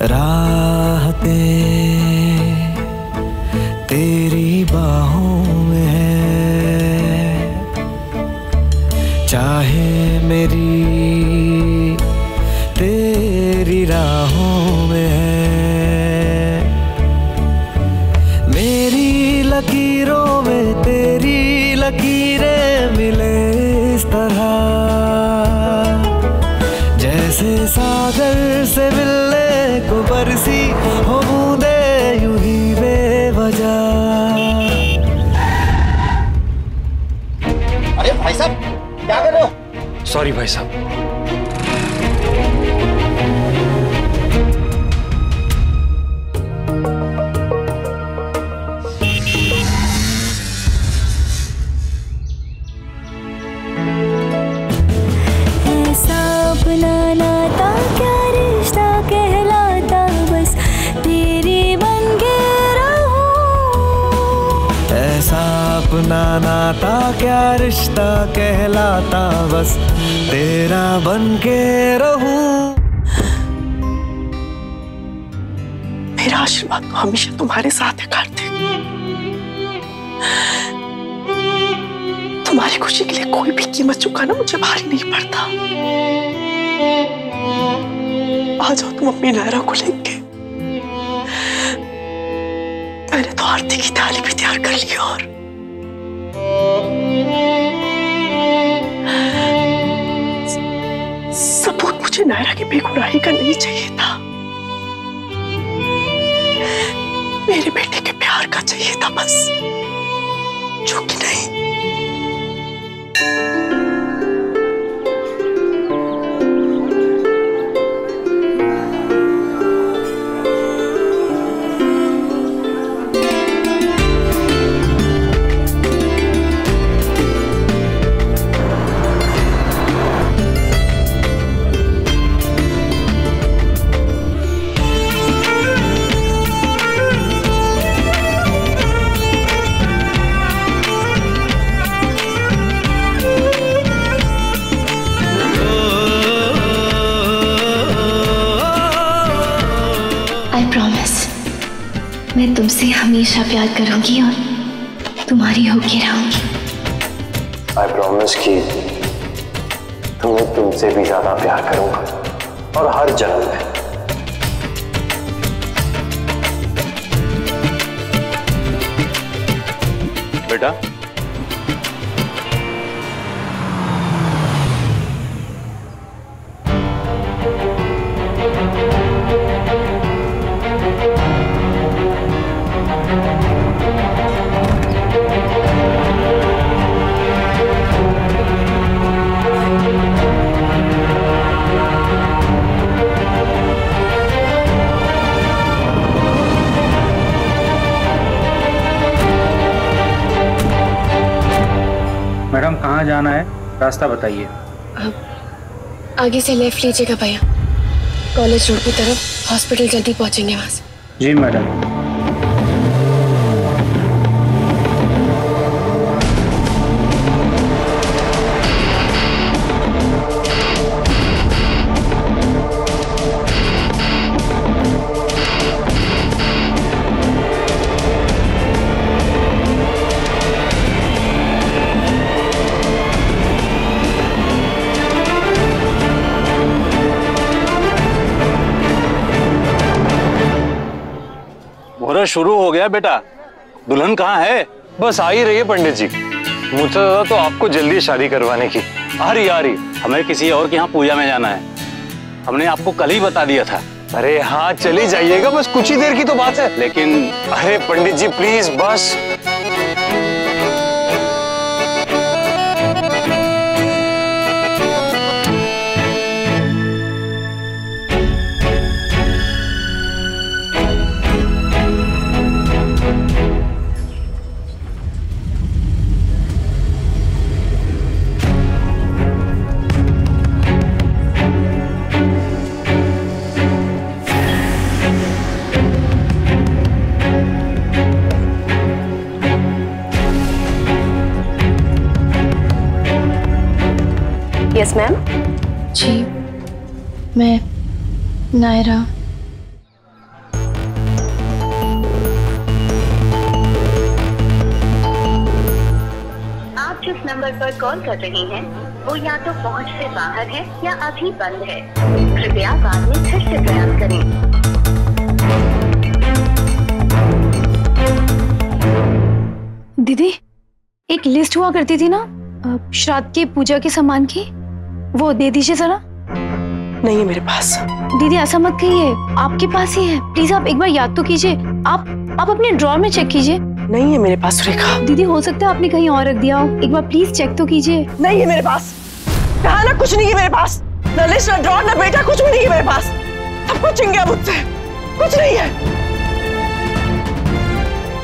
राहतें तेरी बाहों में है, चाहे मेरी तेरी राहों में है। मेरी लकीरों में तेरी लकीरें मिले इस तरह, जैसे सागर से मिलने को बरसी हो बूंदे यूं ही बेवजह। अरे भाई साहब क्या कर रहे हो? सॉरी भाई साहब। अपना नाता क्या रिश्ता कहलाता, बस तेरा बन के रहूं। मेरा आशीर्वाद तो हमेशा तुम्हारे साथ है कार्तिक। तुम्हारी खुशी के लिए कोई भी कीमत चुकाना मुझे भारी नहीं पड़ता। आ जाओ तुम अपनी नायरा को लेके। मैंने तो आरती की थाली भी तैयार कर ली और सबूत मुझे नायरा की बेगुनाही का नहीं चाहिए था, मेरे बेटे के प्यार का चाहिए था बस, जो कि नहीं। मैं तुमसे हमेशा प्यार करूंगी और तुम्हारी होके रहूंगी। आई प्रॉमिस कि तुम्हें तुमसे भी ज्यादा प्यार करूंगा और हर जन्म में। बेटा मैडम कहाँ जाना है, रास्ता बताइए। आगे से लेफ्ट लीजिएगा भैया, कॉलेज रोड की तरफ, हॉस्पिटल जल्दी पहुंचेंगे वहां से। जी मैडम। मुहूर्त शुरू हो गया बेटा, दुल्हन कहाँ है? बस आ ही रही है पंडित जी। मुझसे ज्यादा तो आपको जल्दी शादी करवाने की। आ रही, हमें किसी और के यहाँ पूजा में जाना है, हमने आपको कल ही बता दिया था। अरे हाँ चली जाइएगा, बस कुछ ही देर की तो बात है। लेकिन अरे पंडित जी प्लीज बस। Yes ma'am. जी मैं नायरा। जिस नंबर पर कॉल कर रही हैं, वो या तो पहुंच से बाहर है या अभी बंद है। कृपया बाद में फिर से प्रयास करें। दीदी, एक लिस्ट हुआ करती थी ना श्राद्ध की पूजा के सामान की, वो दे दीजिए जरा। नहीं है मेरे पास। दीदी ऐसा मत कहिए, आपके पास ही है। प्लीज आप एक बार याद तो कीजिए। आप अपने ड्रॉर में चेक कीजिए। नहीं है मेरे पास सुरेखा। दीदी हो सकता है आपने कहीं और रख दिया हो, एक बार प्लीज चेक तो कीजिए। नहीं है मेरे पास। कहा ना कुछ नहीं है मेरे पास। न लिस्ट, न ड्रॉर, न बेटा, कुछ भी नहीं है मेरे पास। सब कुछ छिन गया मुझसे, कुछ नहीं है।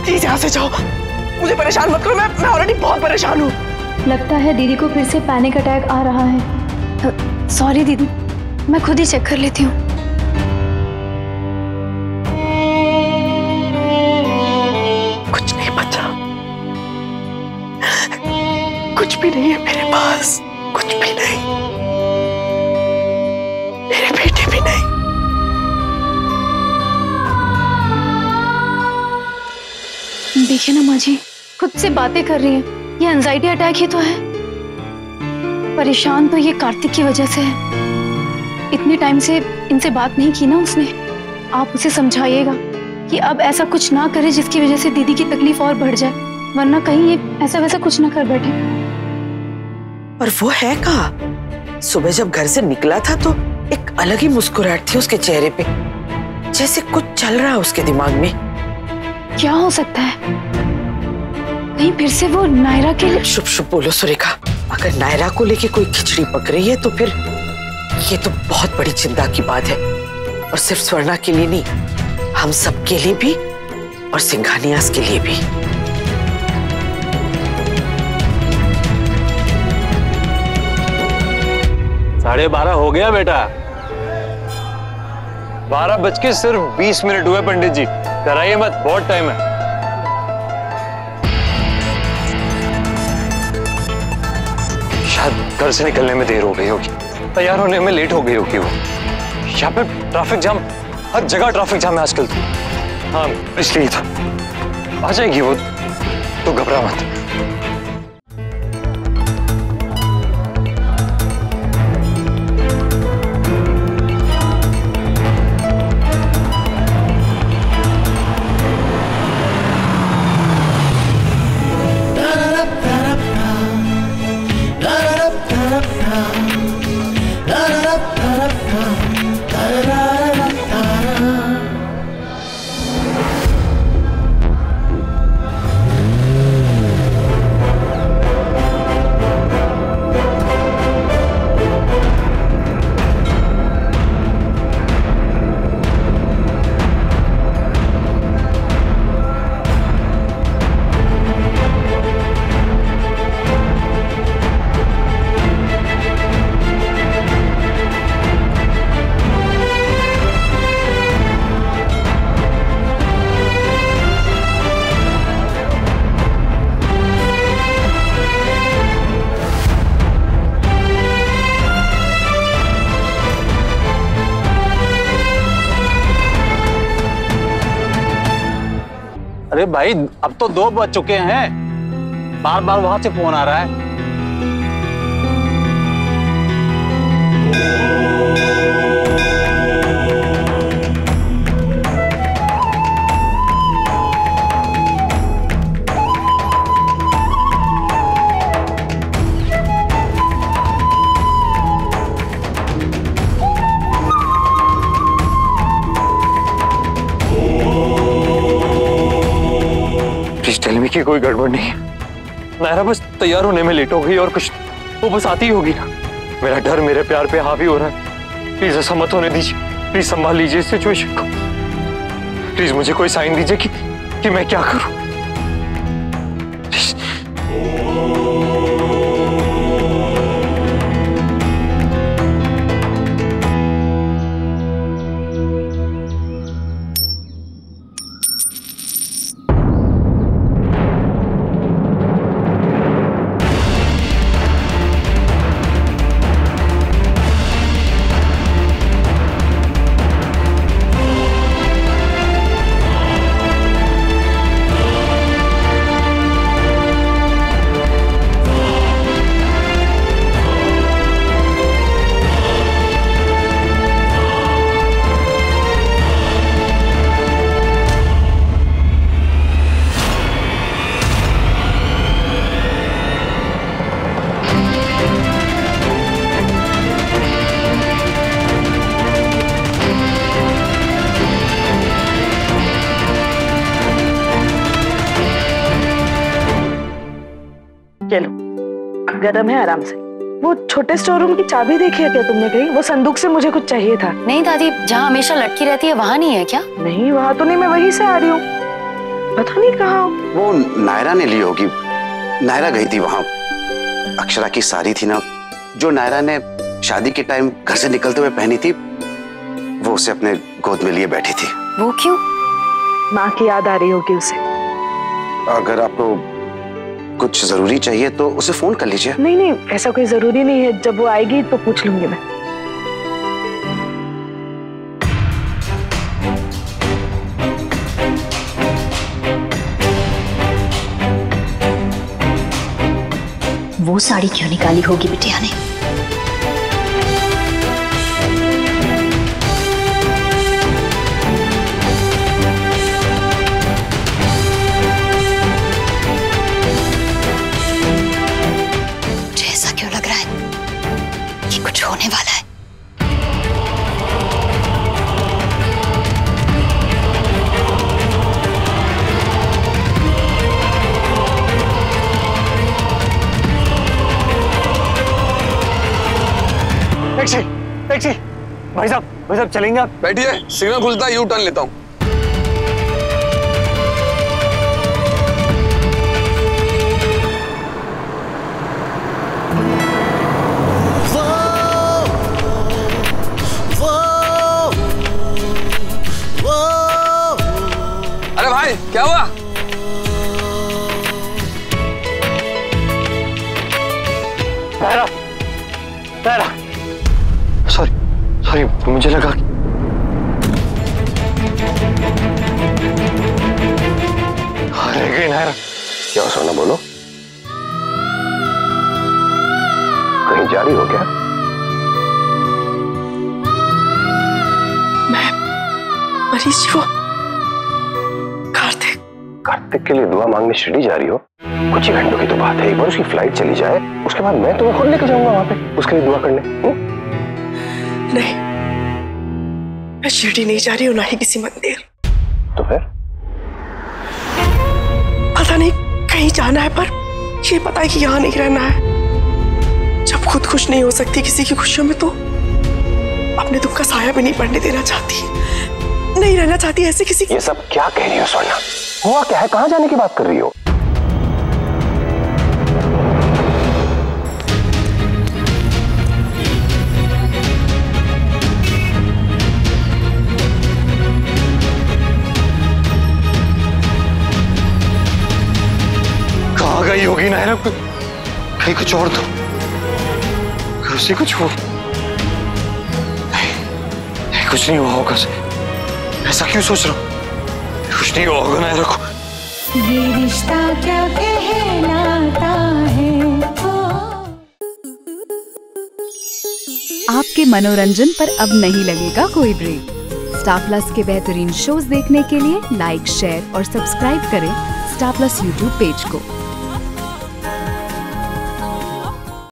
प्लीज यहाँ से जाओ, मुझे परेशान मत करो। मैं ऑलरेडी बहुत परेशान हूँ। लगता है दीदी को फिर से पैनिक अटैक आ रहा है। सॉरी दीदी, मैं खुद ही चेक कर लेती हूँ। कुछ नहीं बचा, कुछ भी नहीं है मेरे पास, कुछ भी नहीं। मेरे बेटे भी नहीं। देखिए ना माँ जी, खुद से बातें कर रही हैं। ये एंजाइटी अटैक ही तो है। परेशान तो ये कार्तिक की वजह से है। इतने टाइम से इनसे बात नहीं की ना उसने। आप उसे समझाइएगा कि अब ऐसा कुछ ना करे जिसकी वजह से दीदी की तकलीफ और बढ़ जाए, वरना कहीं ये ऐसा वैसा कुछ ना कर बैठे। और वो है कहाँ? सुबह जब घर से निकला था तो एक अलग ही मुस्कुराहट थी उसके चेहरे पे, जैसे कुछ चल रहा है उसके दिमाग में। क्या हो सकता है? कहीं फिर से वो नायरा के लिए। शुभ शुभ बोलो सुरेखा। अगर नायरा को लेके कोई खिचड़ी पक रही है तो फिर ये तो बहुत बड़ी चिंता की बात है। और सिर्फ स्वर्णा के लिए नहीं, हम सब के लिए भी और सिंघानियास के लिए भी। साढ़े 12 हो गया बेटा। 12 बज के सिर्फ 20 मिनट हुए पंडित जी, कराइए मत, बहुत टाइम है। शायद घर से निकलने में देर हो गई होगी, तैयार होने में लेट हो गई होगी वो। यहाँ पे ट्रैफिक जाम, हर जगह ट्रैफिक जाम है आजकल तो। हाँ इसलिए था। आ जाएगी वो, तो घबरा मत। अरे भाई, अब तो 2 बज चुके हैं, बार बार वहां से फोन आ रहा है। की कोई गड़बड़ नहीं है। नायरा बस तैयार होने में लेट हो गई और कुछ वो बस आती ही होगी ना। मेरा डर मेरे प्यार पे हावी हो रहा है। प्लीज ऐसा मत होने दीजिए, प्लीज संभाल लीजिए इस सिचुएशन को। प्लीज मुझे कोई साइन दीजिए कि मैं क्या करूं। गरम है, आराम से। वो छोटे स्टोर रूम की चाबी देखी है क्या तुमने कहीं? वो संदूक से मुझे कुछ चाहिए था। नहीं दादी, जहाँ हमेशा लटकी रहती है वहाँ नहीं है क्या? नहीं, वहाँ तो नहीं, मैं वहीं से आ रही हूँ, पता नहीं कहाँ। वो नायरा ने ली होगी, नायरा गई थी वहाँ। अक्षरा की साड़ी थी ना, जो नायरा ने शादी के टाइम घर से निकलते हुए पहनी थी, वो उसे अपने गोद में लिए बैठी थी। वो क्यों? माँ की याद आ रही होगी उसे। अगर आपको कुछ जरूरी चाहिए तो उसे फोन कर लीजिए। नहीं नहीं, ऐसा कोई जरूरी नहीं है, जब वो आएगी तो पूछ लूंगी मैं। वो साड़ी क्यों निकाली होगी बिटिया ने? मुझे ऐसा क्यों लग रहा है कि कुछ होने वाला है। टैक्सी, टैक्सी, भाई साहब चलेंगे आप? बैठिए, सिग्नल खुलता है यू टर्न लेता हूँ। अरे भाई क्या हुआ? नायरा, सॉरी, मुझे लगा रह गई नायरा। क्या सोना, बोलो, कहीं जा रही हो क्या? मैं मरीज जी, वो कार्तिक के लिए दुआ मांगने शिरडी जा रही हो? कुछ ही घंटों की तो बात है, एक बार उसकी फ्लाइट चली जाए, उसके बाद मैं तुम्हें खुद लेकर जाऊंगा वहां पे उसके लिए दुआ करने। नहीं, मैं शिरडी नहीं जा रही हूँ, ना ही किसी मंदिर। तो फिर? पता नहीं, कहीं जाना है, पर ये पता है कि यहाँ नहीं रहना है। जब खुद खुश नहीं हो सकती किसी की खुशियों में, तो अपने दुख का साया भी नहीं पड़ने देना चाहती, नहीं रहना चाहती ऐसे किसी। ये सब क्या कह रही हो सोना? हुआ क्या है? कहाँ जाने की बात कर रही हो? कहाँ गई होगी नायरा? कहीं कुछ और तो, उसे कुछ हो। नहीं, कुछ नहीं हुआ होगा। ऐसा क्यों सोच रहा हूँ? कुछ नहीं हुआ होगा नायरा को। ये रिश्ता क्या कहलाता है। आपके मनोरंजन पर अब नहीं लगेगा कोई ब्रेक। स्टार प्लस के बेहतरीन शोज देखने के लिए लाइक, शेयर और सब्सक्राइब करें स्टार प्लस यूट्यूब पेज को।